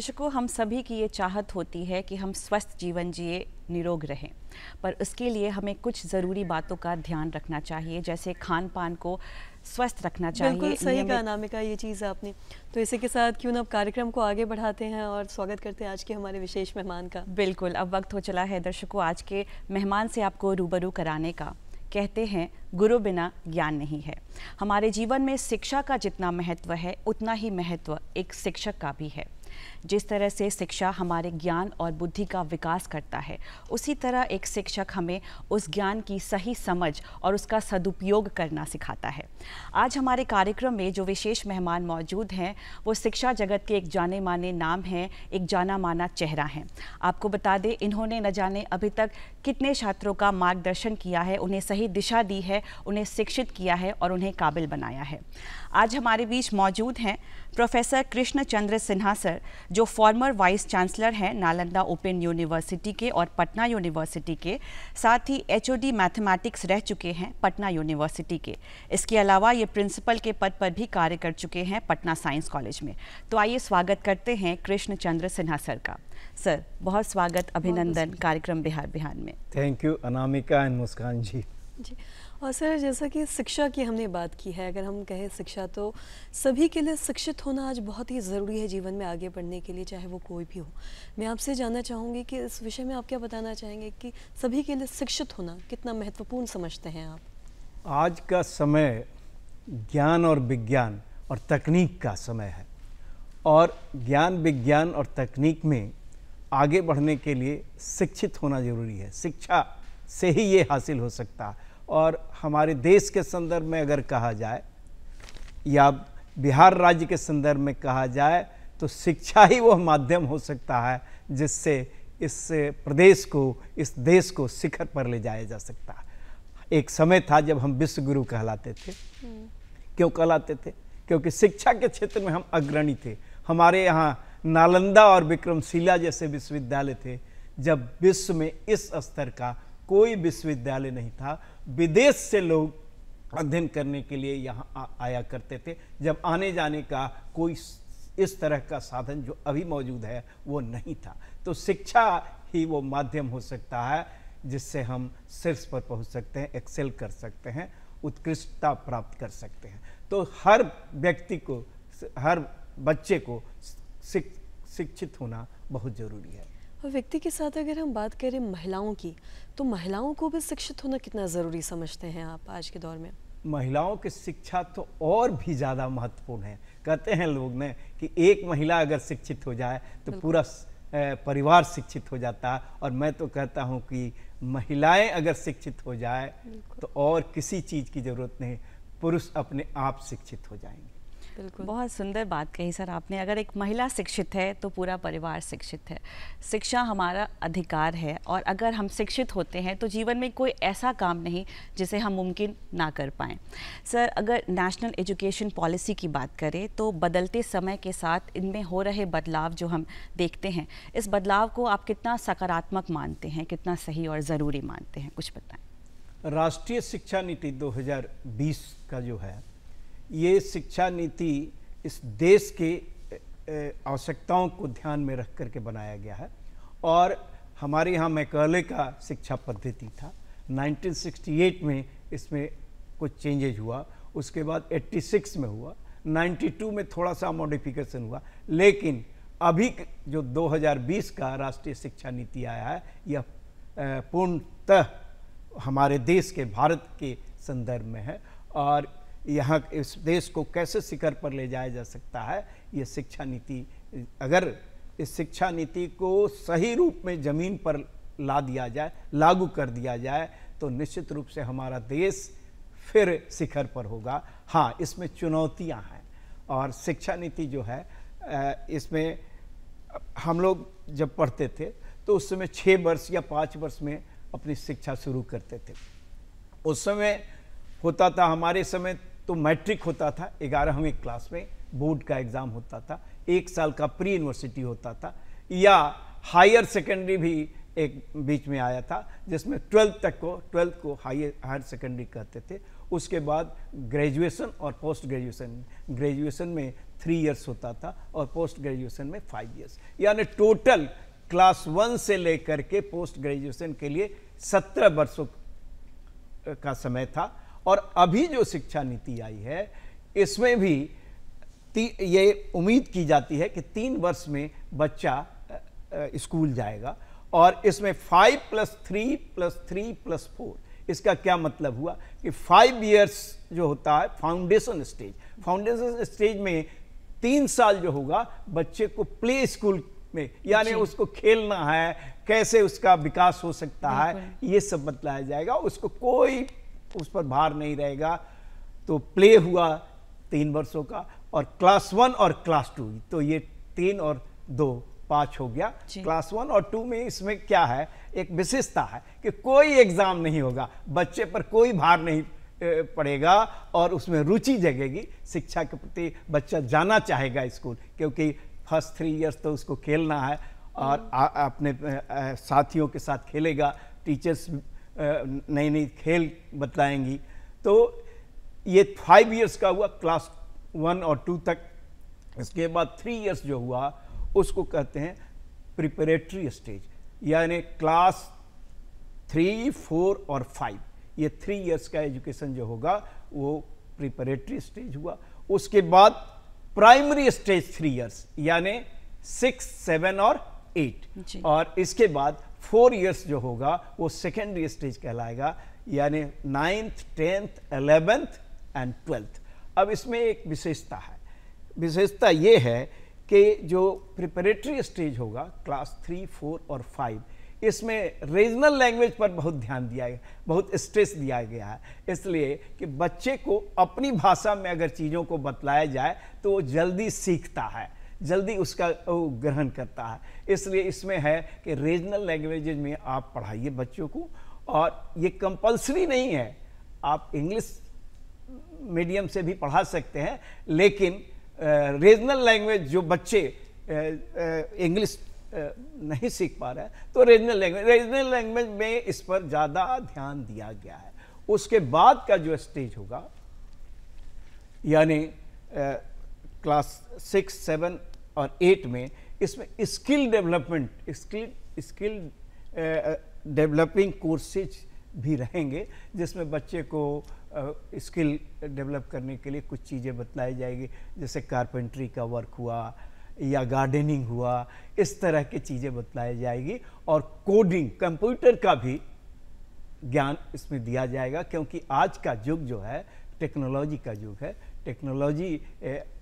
दर्शकों, हम सभी की ये चाहत होती है कि हम स्वस्थ जीवन जिए, निरोग रहें, पर उसके लिए हमें कुछ ज़रूरी बातों का ध्यान रखना चाहिए, जैसे खान पान को स्वस्थ रखना चाहिए। बिल्कुल सही कहा अनामिका, ये चीज़ आपने। तो इसी के साथ क्यों ना अब कार्यक्रम को आगे बढ़ाते हैं और स्वागत करते हैं आज के हमारे विशेष मेहमान का। बिल्कुल, अब वक्त हो चला है दर्शकों आज के मेहमान से आपको रूबरू कराने का। कहते हैं गुरु बिना ज्ञान नहीं है। हमारे जीवन में शिक्षा का जितना महत्व है उतना ही महत्व एक शिक्षक का भी है। जिस तरह से शिक्षा हमारे ज्ञान और बुद्धि का विकास करता है, उसी तरह एक शिक्षक हमें उस ज्ञान की सही समझ और उसका सदुपयोग करना सिखाता है। आज हमारे कार्यक्रम में जो विशेष मेहमान मौजूद हैं वो शिक्षा जगत के एक जाने माने नाम हैं, एक जाना माना चेहरा हैं। आपको बता दें, इन्होंने न जाने अभी तक कितने छात्रों का मार्गदर्शन किया है, उन्हें सही दिशा दी है, उन्हें शिक्षित किया है और उन्हें काबिल बनाया है। आज हमारे बीच मौजूद हैं प्रोफेसर कृष्ण चंद्र सिन्हा सर, जो फॉर्मर वाइस चांसलर हैं नालंदा ओपन यूनिवर्सिटी के और पटना यूनिवर्सिटी के, साथ ही एचओडी मैथमेटिक्स रह चुके हैं पटना यूनिवर्सिटी के। इसके अलावा ये प्रिंसिपल के पद पर भी कार्य कर चुके हैं पटना साइंस कॉलेज में। तो आइए स्वागत करते हैं कृष्ण चंद्र सिन्हा सर का। सर, बहुत स्वागत, अभिनंदन कार्यक्रम बिहार बिहान में। थैंक यू अनामिका एंड मुस्कान जी। और सर, जैसा कि शिक्षा की हमने बात की है, अगर हम कहें शिक्षा, तो सभी के लिए शिक्षित होना आज बहुत ही ज़रूरी है जीवन में आगे बढ़ने के लिए, चाहे वो कोई भी हो। मैं आपसे जानना चाहूँगी कि इस विषय में आप क्या बताना चाहेंगे कि सभी के लिए शिक्षित होना कितना महत्वपूर्ण समझते हैं आप? आज का समय ज्ञान और विज्ञान और तकनीक का समय है, और ज्ञान विज्ञान और तकनीक में आगे बढ़ने के लिए शिक्षित होना जरूरी है। शिक्षा से ही ये हासिल हो सकता है। और हमारे देश के संदर्भ में अगर कहा जाए या बिहार राज्य के संदर्भ में कहा जाए, तो शिक्षा ही वह माध्यम हो सकता है जिससे इस प्रदेश को, इस देश को शिखर पर ले जाया जा सकता है। एक समय था जब हम विश्व गुरु कहलाते थे। क्यों कहलाते थे? क्योंकि शिक्षा के क्षेत्र में हम अग्रणी थे। हमारे यहाँ नालंदा और विक्रमशिला जैसे विश्वविद्यालय थे। जब विश्व में इस स्तर का कोई विश्वविद्यालय नहीं था, विदेश से लोग अध्ययन करने के लिए यहाँ आया करते थे। जब आने जाने का कोई इस तरह का साधन जो अभी मौजूद है वो नहीं था। तो शिक्षा ही वो माध्यम हो सकता है जिससे हम शीर्ष पर पहुँच सकते हैं, एक्सेल कर सकते हैं, उत्कृष्टता प्राप्त कर सकते हैं। तो हर व्यक्ति को, हर बच्चे को शिक्षित होना बहुत जरूरी है। और व्यक्ति के साथ अगर हम बात करें महिलाओं की, तो महिलाओं को भी शिक्षित होना कितना ज़रूरी समझते हैं आप आज के दौर में? महिलाओं की शिक्षा तो और भी ज़्यादा महत्वपूर्ण है। कहते हैं लोग ने कि एक महिला अगर शिक्षित हो जाए तो पूरा परिवार शिक्षित हो जाता है। और मैं तो कहता हूँ कि महिलाएं अगर शिक्षित हो जाए तो और किसी चीज़ की ज़रूरत नहीं, पुरुष अपने आप शिक्षित हो जाएंगे। बिल्कुल, बहुत सुंदर बात कही सर आपने। अगर एक महिला शिक्षित है तो पूरा परिवार शिक्षित है। शिक्षा हमारा अधिकार है, और अगर हम शिक्षित होते हैं तो जीवन में कोई ऐसा काम नहीं जिसे हम मुमकिन ना कर पाएँ। सर, अगर नेशनल एजुकेशन पॉलिसी की बात करें तो बदलते समय के साथ इनमें हो रहे बदलाव जो हम देखते हैं, इस बदलाव को आप कितना सकारात्मक मानते हैं, कितना सही और ज़रूरी मानते हैं, कुछ बताएं। राष्ट्रीय शिक्षा नीति 2020 का जो है, ये शिक्षा नीति इस देश के आवश्यकताओं को ध्यान में रख करके बनाया गया है। और हमारे यहाँ मैकाले का शिक्षा पद्धति था। 1968 में इसमें कुछ चेंजेज हुआ, उसके बाद 86 में हुआ, 92 में थोड़ा सा मॉडिफिकेशन हुआ, लेकिन अभी जो 2020 का राष्ट्रीय शिक्षा नीति आया है, यह पूर्णतः हमारे देश के, भारत के संदर्भ में है। और यहाँ इस देश को कैसे शिखर पर ले जाया जा सकता है, ये शिक्षा नीति, अगर इस शिक्षा नीति को सही रूप में ज़मीन पर ला दिया जाए, लागू कर दिया जाए, तो निश्चित रूप से हमारा देश फिर शिखर पर होगा। हाँ, इसमें चुनौतियाँ हैं। और शिक्षा नीति जो है, इसमें हम लोग जब पढ़ते थे तो उस समय 6 वर्ष या 5 वर्ष में अपनी शिक्षा शुरू करते थे। उस समय होता था, हमारे समय तो मैट्रिक होता था, 11वीं क्लास में बोर्ड का एग्ज़ाम होता था, 1 साल का प्री यूनिवर्सिटी होता था, या हायर सेकेंडरी भी एक बीच में आया था जिसमें 12th को हायर सेकेंडरी कहते थे। उसके बाद ग्रेजुएशन और पोस्ट ग्रेजुएशन, ग्रेजुएशन में 3 इयर्स होता था और पोस्ट ग्रेजुएशन में 5 इयर्स, यानी टोटल क्लास 1 से लेकर के पोस्ट ग्रेजुएशन के लिए 17 वर्षों का समय था। और अभी जो शिक्षा नीति आई है इसमें भी ये उम्मीद की जाती है कि 3 वर्ष में बच्चा स्कूल जाएगा, और इसमें 5+3+3+4, इसका क्या मतलब हुआ कि 5 इयर्स जो होता है फाउंडेशन स्टेज में 3 साल जो होगा बच्चे को प्ले स्कूल में, यानी उसको खेलना है, कैसे उसका विकास हो सकता है, ये सब बतलाया जाएगा। उसको कोई उस पर भार नहीं रहेगा। तो प्ले हुआ 3 वर्षों का, और क्लास 1 और क्लास 2, तो ये 3 और 2 5 हो गया। क्लास 1 और 2 में इसमें क्या है, एक विशेषता है कि कोई एग्जाम नहीं होगा, बच्चे पर कोई भार नहीं पड़ेगा और उसमें रुचि जगेगी। शिक्षा के प्रति बच्चा जाना चाहेगा स्कूल, क्योंकि फर्स्ट 3 इयर्स तो उसको खेलना है और अपने साथियों के साथ खेलेगा, टीचर्स नई नई खेल बतलाएंगी। तो ये 5 इयर्स का हुआ क्लास 1 और 2 तक। इसके बाद 3 इयर्स जो हुआ उसको कहते हैं प्रिपरेटरी स्टेज, यानी क्लास 3, 4 और 5, ये 3 इयर्स का एजुकेशन जो होगा वो प्रिपरेटरी स्टेज हुआ। उसके बाद प्राइमरी स्टेज 3 इयर्स, यानी 6, 7 और 8, और इसके बाद 4 इयर्स जो होगा वो सेकेंडरी स्टेज कहलाएगा, यानी 9th, 10th, 11th and 12th। अब इसमें एक विशेषता है, विशेषता ये है कि जो प्रिपरेटरी स्टेज होगा क्लास 3, 4 और 5, इसमें रीजनल लैंग्वेज पर बहुत ध्यान दिया गया, बहुत स्ट्रेस दिया गया है, इसलिए कि बच्चे को अपनी भाषा में अगर चीज़ों को बतलाया जाए तो वो जल्दी सीखता है, जल्दी उसका ग्रहण करता है। इसलिए इसमें है कि रीजनल लैंग्वेजेज में आप पढ़ाइए बच्चों को, और ये कंपलसरी नहीं है, आप इंग्लिश मीडियम से भी पढ़ा सकते हैं, लेकिन रीजनल लैंग्वेज जो बच्चे इंग्लिश नहीं सीख पा रहे हैं तो रीजनल लैंग्वेज में इस पर ज़्यादा ध्यान दिया गया है। उसके बाद का जो स्टेज होगा, यानी क्लास 6, 7 और 8 में, इसमें skill development, skill developing courses भी रहेंगे, जिसमें बच्चे को स्किल डेवलप करने के लिए कुछ चीज़ें बतलाई जाएगी, जैसे कारपेंट्री का वर्क हुआ या गार्डनिंग हुआ, इस तरह की चीज़ें बतलाई जाएगी। और कोडिंग, कंप्यूटर का भी ज्ञान इसमें दिया जाएगा, क्योंकि आज का युग जो है टेक्नोलॉजी का युग है। टेक्नोलॉजी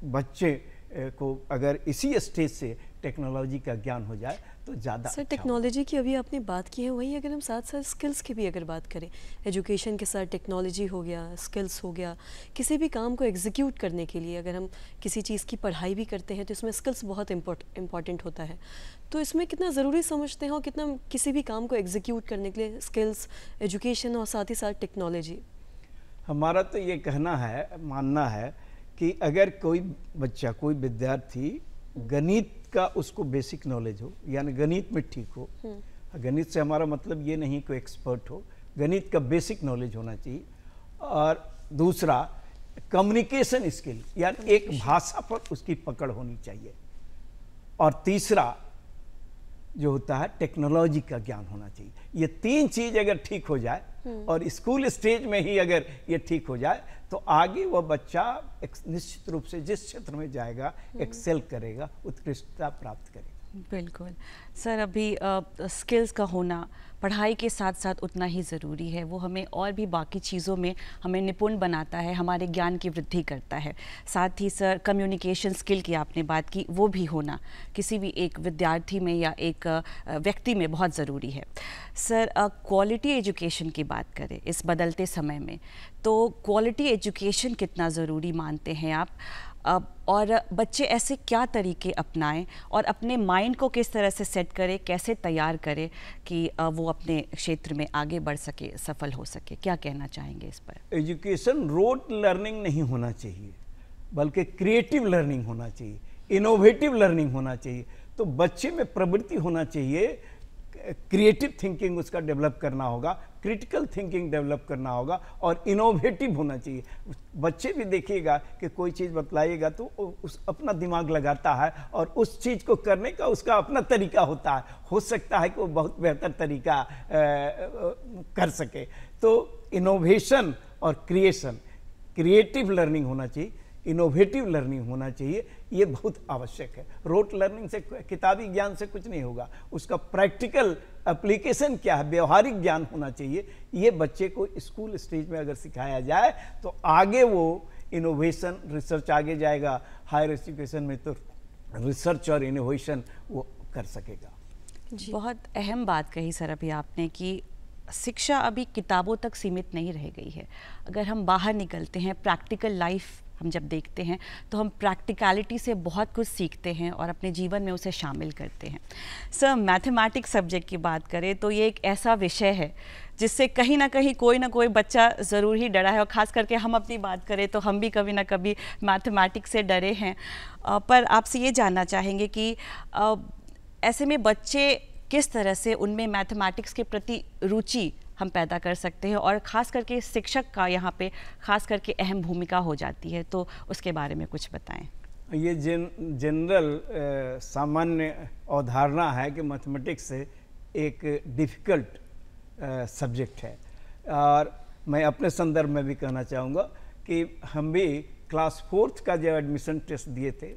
बच्चे को अगर इसी स्टेज से टेक्नोलॉजी का ज्ञान हो जाए तो ज़्यादा सर टेक्नोलॉजी की अभी आपने बात की है, वहीं अगर हम साथ साथ स्किल्स की भी अगर बात करें, एजुकेशन के साथ टेक्नोलॉजी हो गया, स्किल्स हो गया, किसी भी काम को एग्जीक्यूट करने के लिए अगर हम किसी चीज़ की पढ़ाई भी करते हैं तो इसमें स्किल्स बहुत इम्पॉर्टेंट होता है। तो इसमें कितना ज़रूरी समझते हैं और कितना किसी भी काम को एग्जीक्यूट करने के लिए स्किल्स, एजुकेशन और साथ ही साथ टेक्नोलॉजी? हमारा तो ये कहना है, मानना है कि अगर कोई बच्चा, कोई विद्यार्थी गणित का उसको बेसिक नॉलेज हो, यानी गणित में ठीक हो, गणित से हमारा मतलब ये नहीं कोई एक्सपर्ट हो, गणित का बेसिक नॉलेज होना चाहिए। और दूसरा कम्युनिकेशन स्किल, यानी एक भाषा पर उसकी पकड़ होनी चाहिए। और तीसरा जो होता है टेक्नोलॉजी का ज्ञान होना चाहिए। ये 3 चीज अगर ठीक हो जाए और स्कूल स्टेज में ही अगर ये ठीक हो जाए तो आगे वह बच्चा निश्चित रूप से जिस क्षेत्र में जाएगा एक्सेल करेगा, उत्कृष्टता प्राप्त करेगा। बिल्कुल सर, अभी स्किल्स का होना पढ़ाई के साथ साथ उतना ही ज़रूरी है। वो हमें और भी बाकी चीज़ों में हमें निपुण बनाता है, हमारे ज्ञान की वृद्धि करता है। साथ ही सर कम्युनिकेशन स्किल की आपने बात की, वो भी होना किसी भी एक विद्यार्थी में या एक व्यक्ति में बहुत ज़रूरी है। सर क्वालिटी एजुकेशन की बात करें इस बदलते समय में, तो क्वालिटी एजुकेशन कितना ज़रूरी मानते हैं आप? और बच्चे ऐसे क्या तरीके अपनाएं और अपने माइंड को किस तरह से सेट करें, कैसे तैयार करें कि वो अपने क्षेत्र में आगे बढ़ सके, सफल हो सके? क्या कहना चाहेंगे इस पर? एजुकेशन रोट लर्निंग नहीं होना चाहिए, बल्कि क्रिएटिव लर्निंग होना चाहिए, इनोवेटिव लर्निंग होना चाहिए। तो बच्चे में प्रवृत्ति होना चाहिए, क्रिएटिव थिंकिंग उसका डेवलप करना होगा, क्रिटिकल थिंकिंग डेवलप करना होगा और इनोवेटिव होना चाहिए। बच्चे भी देखिएगा कि कोई चीज़ बतलाइएगा तो उस अपना दिमाग लगाता है और उस चीज़ को करने का उसका अपना तरीका होता है। हो सकता है कि वो बहुत बेहतर तरीका कर सके। तो इनोवेशन और क्रिएशन, क्रिएटिव लर्निंग होना चाहिए, इनोवेटिव लर्निंग होना चाहिए, ये बहुत आवश्यक है। रोट लर्निंग से, किताबी ज्ञान से कुछ नहीं होगा, उसका प्रैक्टिकल एप्लीकेशन क्या है, व्यवहारिक ज्ञान होना चाहिए। ये बच्चे को स्कूल स्टेज में अगर सिखाया जाए तो आगे वो इनोवेशन, रिसर्च आगे जाएगा। हायर एजुकेशन में तो रिसर्च और इनोवेशन वो कर सकेगा। बहुत अहम बात कही सर अभी आपने कि शिक्षा अभी किताबों तक सीमित नहीं रह गई है। अगर हम बाहर निकलते हैं, प्रैक्टिकल लाइफ हम जब देखते हैं तो हम प्रैक्टिकलिटी से बहुत कुछ सीखते हैं और अपने जीवन में उसे शामिल करते हैं। सर, मैथमेटिक्स सब्जेक्ट की बात करें तो ये एक ऐसा विषय है जिससे कहीं ना कहीं कोई ना कोई बच्चा ज़रूर ही डरा है, और ख़ास करके हम अपनी बात करें तो हम भी कभी ना कभी मैथमेटिक्स से डरे हैं। पर आपसे ये जानना चाहेंगे कि ऐसे में बच्चे किस तरह से उनमें मैथमेटिक्स के प्रति रुचि हम पैदा कर सकते हैं, और ख़ास करके शिक्षक का यहाँ पे ख़ास करके अहम भूमिका हो जाती है, तो उसके बारे में कुछ बताएं। ये जनरल सामान्य अवधारणा है कि मैथमेटिक्स एक डिफ़िकल्ट सब्जेक्ट है। और मैं अपने संदर्भ में भी कहना चाहूँगा कि हम भी क्लास 4 का जो एडमिशन टेस्ट दिए थे,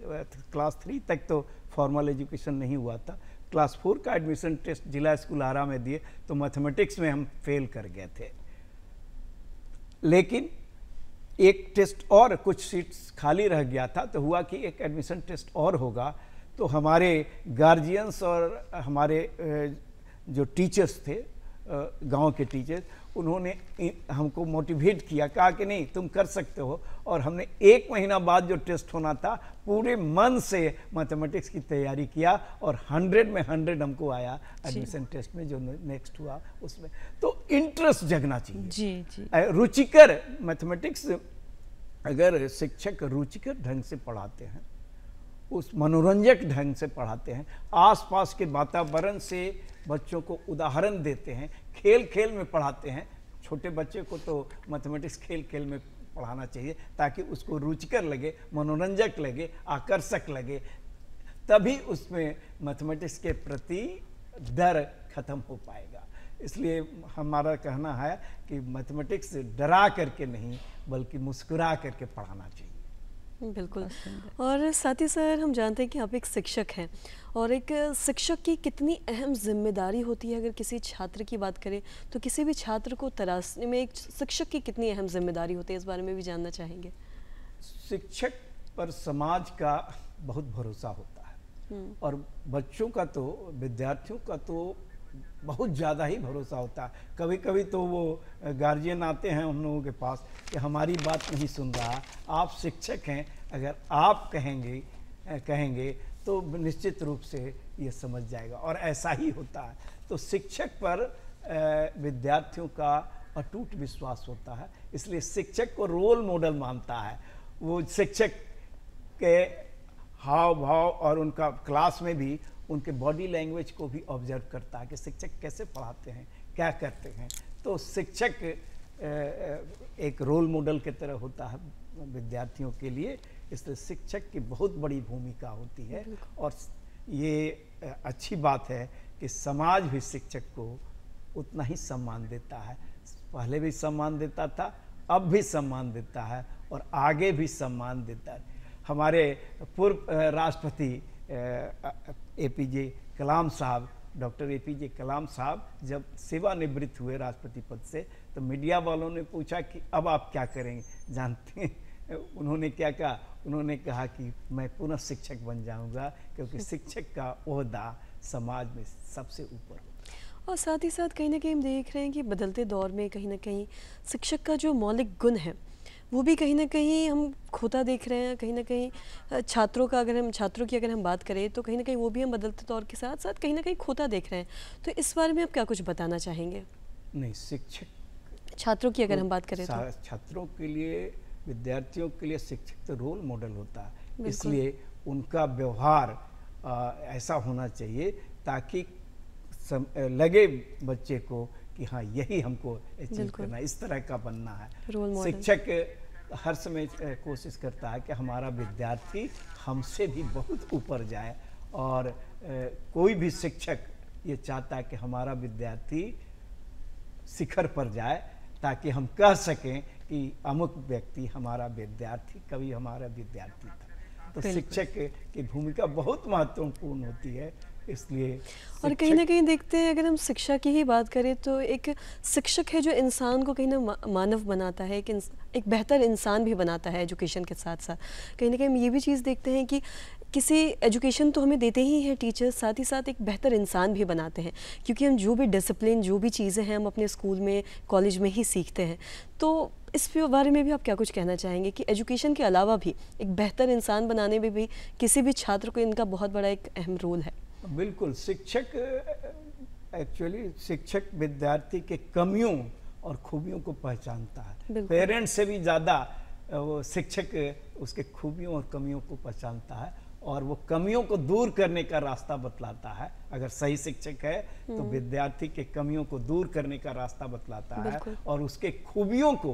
क्लास 3 तक तो फॉर्मल एजुकेशन नहीं हुआ था, क्लास 4 का एडमिशन टेस्ट जिला स्कूल आरा में दिए तो मैथमेटिक्स में हम फेल कर गए थे। लेकिन एक टेस्ट और, कुछ सीट्स खाली रह गया था, तो हुआ कि एक एडमिशन टेस्ट और होगा। तो हमारे गार्जियंस और हमारे जो टीचर्स थे, गांव के टीचर्स, उन्होंने हमको मोटिवेट किया, कहा कि नहीं तुम कर सकते हो। और हमने 1 महीना बाद जो टेस्ट होना था पूरे मन से मैथमेटिक्स की तैयारी किया और 100 में 100 हमको आया एडमिशन टेस्ट में जो नेक्स्ट हुआ उसमें। तो इंटरेस्ट जगना चाहिए जी। रुचिकर मैथमेटिक्स, अगर शिक्षक रुचिकर ढंग से पढ़ाते हैं, उस मनोरंजक ढंग से पढ़ाते हैं, आसपास के वातावरण से बच्चों को उदाहरण देते हैं, खेल खेल में पढ़ाते हैं। छोटे बच्चे को तो मैथमेटिक्स खेल खेल में पढ़ाना चाहिए ताकि उसको रुचिकर लगे, मनोरंजक लगे, आकर्षक लगे, तभी उसमें मैथमेटिक्स के प्रति डर खत्म हो पाएगा। इसलिए हमारा कहना है कि मैथमेटिक्स डरा करके नहीं बल्कि मुस्कुरा करके पढ़ाना चाहिए। बिल्कुल। और साथ ही सर हम जानते हैं कि आप एक शिक्षक हैं, और एक शिक्षक की कितनी अहम जिम्मेदारी होती है। अगर किसी छात्र की बात करें तो किसी भी छात्र को तराशने में एक शिक्षक की कितनी अहम जिम्मेदारी होती है, इस बारे में भी जानना चाहेंगे। शिक्षक पर समाज का बहुत भरोसा होता है और बच्चों का तो, विद्यार्थियों का तो बहुत ज़्यादा ही भरोसा होता है। कभी कभी तो वो गार्जियन आते हैं हम लोगों के पास कि हमारी बात नहीं सुन रहा, आप शिक्षक हैं, अगर आप कहेंगे तो निश्चित रूप से ये समझ जाएगा, और ऐसा ही होता है। तो शिक्षक पर विद्यार्थियों का अटूट विश्वास होता है, इसलिए शिक्षक को रोल मॉडल मानता है। वो शिक्षक के हाव भाव और उनका क्लास में भी उनके बॉडी लैंग्वेज को भी ऑब्जर्व करता है कि शिक्षक कैसे पढ़ाते हैं, क्या करते हैं। तो शिक्षक एक रोल मॉडल की तरह होता है विद्यार्थियों के लिए, इसलिए शिक्षक की बहुत बड़ी भूमिका होती है। और ये अच्छी बात है कि समाज भी शिक्षक को उतना ही सम्मान देता है, पहले भी सम्मान देता था, अब भी सम्मान देता है और आगे भी सम्मान देता है। हमारे पूर्व राष्ट्रपति APJ कलाम साहब, डॉक्टर APJ कलाम साहब जब सेवानिवृत्त हुए राष्ट्रपति पद से, तो मीडिया वालों ने पूछा कि अब आप क्या करेंगे। जानते हैं उन्होंने क्या कहा? उन्होंने कहा कि मैं पुनः शिक्षक बन जाऊंगा, क्योंकि शिक्षक का ओहदा समाज में सबसे ऊपर होता है। और साथ ही साथ कहीं ना कहीं हम देख रहे हैं कि बदलते दौर में कहीं ना कहीं शिक्षक का जो मौलिक गुण है वो भी कहीं ना कहीं हम खोता देख रहे हैं। कहीं ना कहीं छात्रों की अगर हम बात करें तो कहीं ना कहीं वो भी हम बदलते दौर के साथ साथ कहीं ना कहीं खोता देख रहे हैं। तो इस बारे में आप क्या कुछ बताना चाहेंगे? नहीं, शिक्षक छात्रों की अगर हम बात करें तो छात्रों के लिए, विद्यार्थियों के लिए शिक्षक तो रोल मॉडल होता है, इसलिए उनका व्यवहार ऐसा होना चाहिए ताकि लगे बच्चे को कि हाँ यही हमको अचीव बिल्कुल। करना है, इस तरह का बनना है। Role model. शिक्षक हर समय कोशिश करता है कि हमारा विद्यार्थी हमसे भी बहुत ऊपर जाए, और कोई भी शिक्षक ये चाहता है कि हमारा विद्यार्थी शिखर पर जाए, ताकि हम कह सकें कि अमुक व्यक्ति हमारा विद्यार्थी कभी हमारा विद्यार्थी था। तो बिल्कुल। शिक्षक की भूमिका बहुत महत्वपूर्ण होती है, इसलिए और कहीं ना कहीं देखते हैं, अगर हम शिक्षा की ही बात करें तो एक शिक्षक है जो इंसान को कहीं ना मानव बनाता है, एक बेहतर इंसान भी बनाता है एजुकेशन के साथ साथ। कहीं ना कहीं हम ये भी चीज़ देखते हैं कि किसी एजुकेशन तो हमें देते ही हैं टीचर्स, साथ ही साथ एक बेहतर इंसान भी बनाते हैं, क्योंकि हम जो भी डिसिप्लिन, जो भी चीज़ें हैं हम अपने स्कूल में, कॉलेज में ही सीखते हैं। तो इस बारे में भी आप क्या कुछ कहना चाहेंगे कि एजुकेशन के अलावा भी एक बेहतर इंसान बनाने में भी किसी भी छात्र को इनका बहुत बड़ा एक अहम रोल है? बिल्कुल। शिक्षक विद्यार्थी के कमियों और खूबियों को पहचानता है। पेरेंट्स से भी ज़्यादा वो शिक्षक उसके खूबियों और कमियों को पहचानता है, और वो कमियों को दूर करने का रास्ता बतलाता है। अगर सही शिक्षक है तो विद्यार्थी के कमियों को दूर करने का रास्ता बतलाता है, और उसके खूबियों को,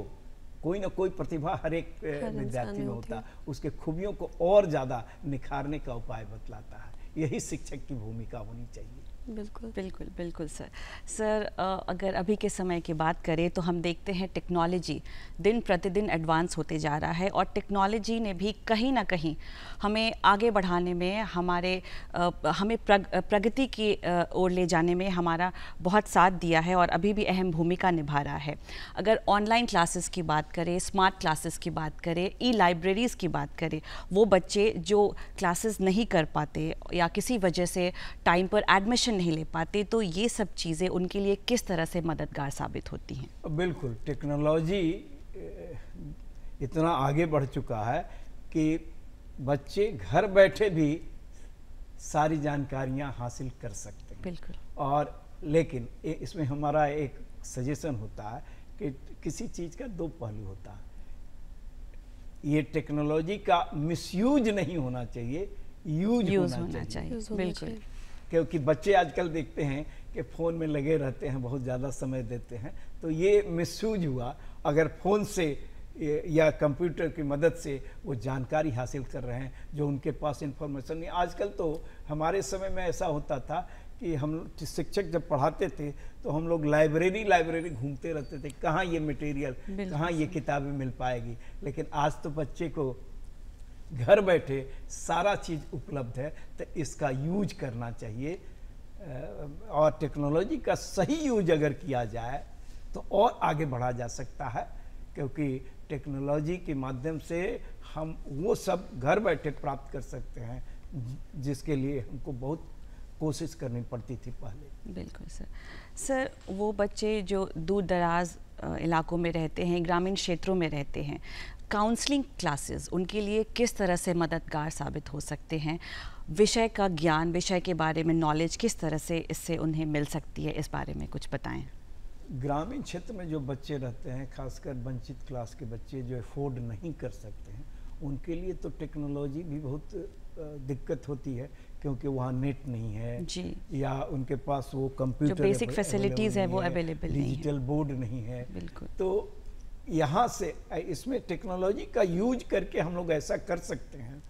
कोई ना कोई प्रतिभा हर एक विद्यार्थी में होता है, उसके खूबियों को और ज़्यादा निखारने का उपाय बतलाता है। यही शिक्षक की भूमिका होनी चाहिए। बिल्कुल बिल्कुल बिल्कुल सर। अगर अभी के समय की बात करें तो हम देखते हैं टेक्नोलॉजी दिन प्रतिदिन एडवांस होते जा रहा है, और टेक्नोलॉजी ने भी कहीं ना कहीं हमें आगे बढ़ाने में, हमें प्रगति की ओर ले जाने में हमारा बहुत साथ दिया है, और अभी भी अहम भूमिका निभा रहा है। अगर ऑनलाइन क्लासेस की बात करें, स्मार्ट क्लासेस की बात करें, ई लाइब्रेरीज़ की बात करें, वो बच्चे जो क्लासेस नहीं कर पाते या किसी वजह से टाइम पर एडमिशन नहीं ले पाते, तो ये सब चीज़ें उनके लिए किस तरह से मददगार साबित होती हैं? बिल्कुल। टेक्नोलॉजी इतना आगे बढ़ चुका है कि बच्चे घर बैठे भी सारी जानकारियां हासिल कर सकते हैं। बिल्कुल। और लेकिन इसमें हमारा एक सजेशन होता है कि किसी चीज़ का दो पहलू होता है। ये टेक्नोलॉजी का मिसयूज नहीं होना चाहिए, यूज होना चाहिए। बिल्कुल। क्योंकि बच्चे आजकल देखते हैं कि फ़ोन में लगे रहते हैं, बहुत ज़्यादा समय देते हैं, तो ये मिसयूज हुआ। अगर फ़ोन से या कंप्यूटर की मदद से वो जानकारी हासिल कर रहे हैं जो उनके पास इंफॉर्मेशन नहीं। आजकल तो हमारे समय में ऐसा होता था कि हम शिक्षक जब पढ़ाते थे तो हम लोग लाइब्रेरी घूमते रहते थे, कहाँ ये मटेरियल, कहाँ ये किताबें मिल पाएगी। लेकिन आज तो बच्चे को घर बैठे सारा चीज़ उपलब्ध है, तो इसका यूज करना चाहिए। और टेक्नोलॉजी का सही यूज अगर किया जाए तो और आगे बढ़ा जा सकता है, क्योंकि टेक्नोलॉजी के माध्यम से हम वो सब घर बैठे प्राप्त कर सकते हैं जिसके लिए हमको बहुत कोशिश करनी पड़ती थी पहले। बिल्कुल सर। वो बच्चे जो दूर दराज इलाकों में रहते हैं, ग्रामीण क्षेत्रों में रहते हैं, काउंसलिंग क्लासेस उनके लिए किस तरह से मददगार साबित हो सकते हैं? विषय का ज्ञान, विषय के बारे में नॉलेज किस तरह से इससे उन्हें मिल सकती है, इस बारे में कुछ बताएं। ग्रामीण क्षेत्र में जो बच्चे रहते हैं, खासकर वंचित क्लास के बच्चे जो अफोर्ड नहीं कर सकते हैं, उनके लिए तो टेक्नोलॉजी भी बहुत दिक्कत होती है, क्योंकि वहाँ नेट नहीं है जी, या उनके पास वो कंप्यूटर, जो बेसिक फैसिलिटीज़ है वो अवेलेबल नहीं है, डिजिटल बोर्ड नहीं है। बिल्कुल। तो यहाँ से इसमें टेक्नोलॉजी का यूज करके हम लोग ऐसा कर सकते हैं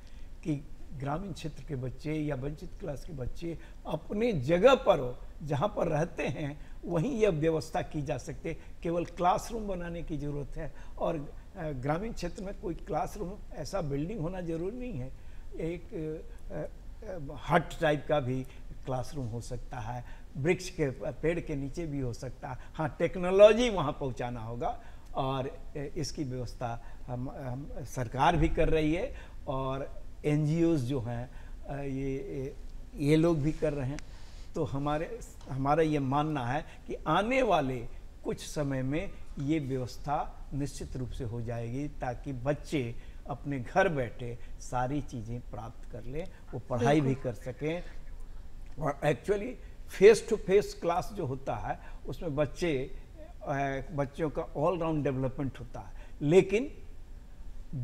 कि ग्रामीण क्षेत्र के बच्चे या वंचित क्लास के बच्चे अपने जगह पर हो, जहाँ पर रहते हैं वहीं यह व्यवस्था की जा सकती। केवल क्लासरूम बनाने की ज़रूरत है, और ग्रामीण क्षेत्र में कोई क्लासरूम ऐसा बिल्डिंग होना ज़रूरी नहीं है, एक हट टाइप का भी क्लासरूम हो सकता है, वृक्ष के पेड़ के नीचे भी हो सकता है। हाँ, टेक्नोलॉजी वहाँ पहुँचाना होगा, और इसकी व्यवस्था हम सरकार भी कर रही है, और NGOs जो हैं ये लोग भी कर रहे हैं। तो हमारा ये मानना है कि आने वाले कुछ समय में ये व्यवस्था निश्चित रूप से हो जाएगी, ताकि बच्चे अपने घर बैठे सारी चीज़ें प्राप्त कर लें, वो पढ़ाई भी कर सकें। और actually face to face class जो होता है उसमें बच्चों का ऑल राउंड डेवलपमेंट होता है, लेकिन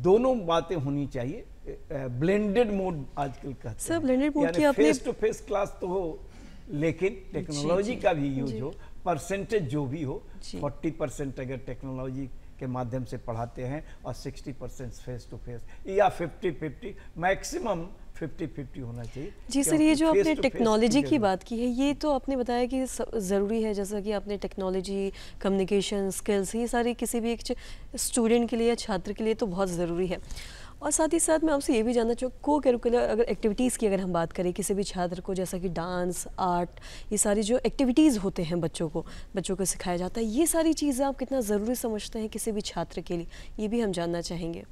दोनों बातें होनी चाहिए। ब्लेंडेड मोड आजकल कहते हैं, ब्लेंडेड मोड की फेस टू फेस क्लास तो हो, लेकिन टेक्नोलॉजी का भी यूज हो, परसेंटेज जो भी हो, जी। 40% अगर टेक्नोलॉजी के माध्यम से पढ़ाते हैं और 60% फेस टू फेस, या 50-50, मैक्सिमम 50-50 होना चाहिए। जी सर, ये जो क्योंकि आपने face to face टेक्नोलॉजी की जरूरत बात की है, ये तो आपने बताया कि ज़रूरी है, जैसा कि आपने टेक्नोलॉजी, कम्युनिकेशन स्किल्स, ये सारी किसी भी एक स्टूडेंट के लिए या छात्र के लिए तो बहुत ज़रूरी है। और साथ ही साथ मैं आपसे ये भी जानना चाहूँ, को करिकुलर अगर एक्टिविटीज़ की अगर हम बात करें किसी भी छात्र को, जैसा कि डांस, आर्ट, ये सारी जो एक्टिविटीज़ होते हैं बच्चों को सिखाया जाता है, ये सारी चीज़ें आप कितना ज़रूरी समझते हैं किसी भी छात्र के लिए, ये भी हम जानना चाहेंगे।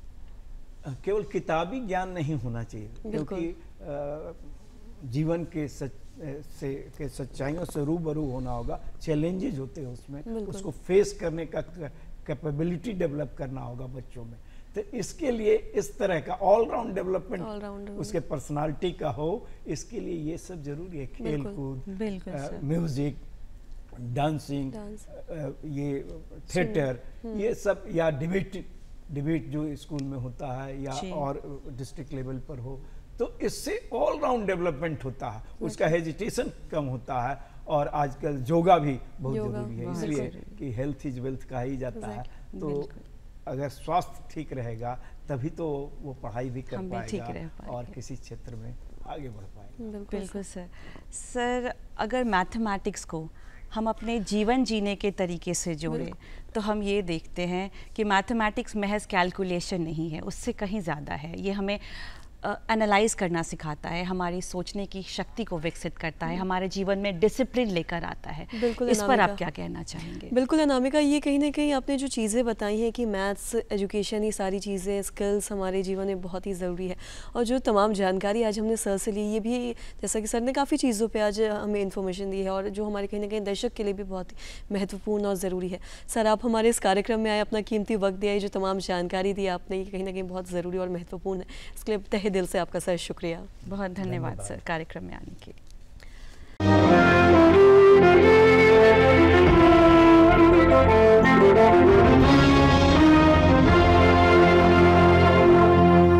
केवल किताबी ज्ञान नहीं होना चाहिए, क्योंकि जीवन के सच्चाइयों से रूबरू होना होगा, चैलेंजेज होते हैं उसमें, उसको फेस करने का कैपेबिलिटी डेवलप करना होगा बच्चों में। तो इसके लिए इस तरह का ऑलराउंड डेवलपमेंट उसके पर्सनालिटी का हो, इसके लिए ये सब जरूरी है। खेल कूद, म्यूजिक, डांसिंग, ये थिएटर, ये सब, या डिबेट जो स्कूल में होता है या और डिस्ट्रिक्ट लेवल पर हो, तो इससे ऑलराउंड डेवलपमेंट होता है, उसका हेजिटेशन कम होता है। और आजकल योगा भी बहुत जरूरी है, इसलिए कि हेल्थ इज वेल्थ कहा ही जाता है। तो अगर स्वास्थ्य ठीक रहेगा तभी तो वो पढ़ाई भी कर पाएगा और किसी क्षेत्र में आगे बढ़ पाएगा। बिल्कुल सर, अगर मैथमेटिक्स को हम अपने जीवन जीने के तरीके से जोड़ें तो हम ये देखते हैं कि मैथमेटिक्स महज कैलकुलेशन नहीं है, उससे कहीं ज़्यादा है। ये हमें एनालाइज करना सिखाता है, हमारी सोचने की शक्ति को विकसित करता है, हमारे जीवन में डिसिप्लिन लेकर आता है। बिल्कुल, इस पर आप क्या कहना चाहेंगे? बिल्कुल अनामिका, ये कहीं ना कहीं आपने जो चीज़ें बताई हैं कि मैथ्स, एजुकेशन, ये सारी चीज़ें, स्किल्स हमारे जीवन में बहुत ही ज़रूरी है। और जो तमाम जानकारी आज हमने सर से ली, ये भी जैसा कि सर ने काफ़ी चीज़ों पर आज हमें इन्फॉर्मेशन दी है और जो हमारे कहीं ना कहीं दर्शक के लिए भी बहुत ही महत्वपूर्ण और ज़रूरी है। सर, आप हमारे इस कार्यक्रम में आए, अपना कीमती वक्त दिया, जो तमाम जानकारी दी आपने, ये कहीं ना कहीं बहुत ज़रूरी और महत्वपूर्ण है। इसके लिए तहे दिल से आपका सर शुक्रिया। बहुत धन्यवाद सर कार्यक्रम में आने के लिए।